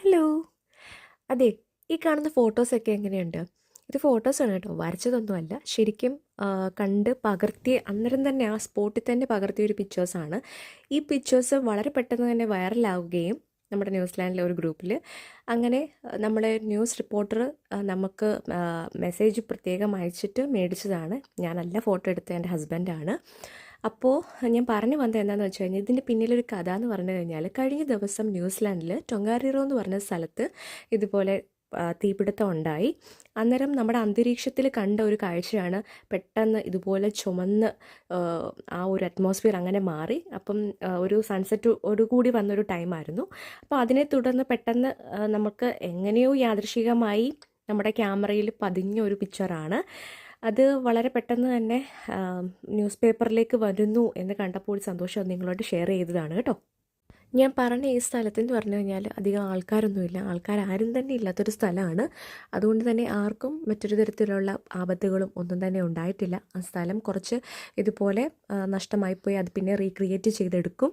Hello. അതെ, ഈ കാണുന്ന ഫോട്ടോസൊക്കെ എങ്ങനെയുണ്ട്? ഇത് ഫോട്ടോസാണ് കേട്ടോ, വരച്ചതൊന്നുമല്ല. ശരിക്കും കണ്ട് പകർത്തിയ അന്നേരം തന്നെ ആ സ്പോട്ടിൽ തന്നെ പകർത്തിയ ഒരു പിക്ചേഴ്സാണ്. ഈ പിക്ചേഴ്സ് വളരെ പെട്ടെന്ന് തന്നെ വൈറലാവുകയും നമ്മുടെ ന്യൂസിലാൻഡിലെ ഒരു ഗ്രൂപ്പിൽ അങ്ങനെ നമ്മളെ ന്യൂസ് റിപ്പോർട്ടർ നമുക്ക് മെസ്സേജ് പ്രത്യേകം അയച്ചിട്ട് മേടിച്ചതാണ്. ഞാനല്ല ഫോട്ടോ എടുത്തത്, എൻ്റെ ഹസ്ബൻഡാണ്. അപ്പോൾ ഞാൻ പറഞ്ഞു വന്നത് എന്താണെന്ന് വെച്ച് കഴിഞ്ഞാൽ, ഇതിൻ്റെ പിന്നിലൊരു കഥ എന്ന് പറഞ്ഞു കഴിഞ്ഞാൽ, കഴിഞ്ഞ ദിവസം ന്യൂസിലാൻഡിൽ ടൊങ്കാരിറോ എന്ന് പറഞ്ഞ സ്ഥലത്ത് ഇതുപോലെ തീപിടുത്തം ഉണ്ടായി. അന്നേരം നമ്മുടെ അന്തരീക്ഷത്തിൽ കണ്ട ഒരു കാഴ്ചയാണ് പെട്ടെന്ന് ഇതുപോലെ ചുമന്ന് ആ ഒരു അറ്റ്മോസ്ഫിയർ അങ്ങനെ മാറി. അപ്പം ഒരു സൺസെറ്റോടു കൂടി വന്നൊരു ടൈമായിരുന്നു. അപ്പോൾ അതിനെ തുടർന്ന് പെട്ടെന്ന് നമുക്ക് എങ്ങനെയോ യാദൃശികമായി നമ്മുടെ ക്യാമറയിൽ പതിഞ്ഞ ഒരു പിക്ചറാണ് അത്. വളരെ പെട്ടെന്ന് തന്നെ ന്യൂസ് പേപ്പറിലേക്ക് വരുന്നു എന്ന് കണ്ടപ്പോൾ സന്തോഷം നിങ്ങളോട് ഷെയർ ചെയ്തതാണ് കേട്ടോ. ഞാൻ പറഞ്ഞ ഈ സ്ഥലത്തെന്ന് പറഞ്ഞു കഴിഞ്ഞാൽ അധികം ആൾക്കാരൊന്നുമില്ല, ആൾക്കാരും തന്നെ ഇല്ലാത്തൊരു സ്ഥലമാണ്. അതുകൊണ്ട് തന്നെ ആർക്കും മറ്റൊരു തരത്തിലുള്ള ആപത്തുകളും ഒന്നും തന്നെ ഉണ്ടായിട്ടില്ല. ആ സ്ഥലം കുറച്ച് ഇതുപോലെ നഷ്ടമായിപ്പോയി, അത് പിന്നെ റീക്രിയേറ്റ് ചെയ്തെടുക്കും.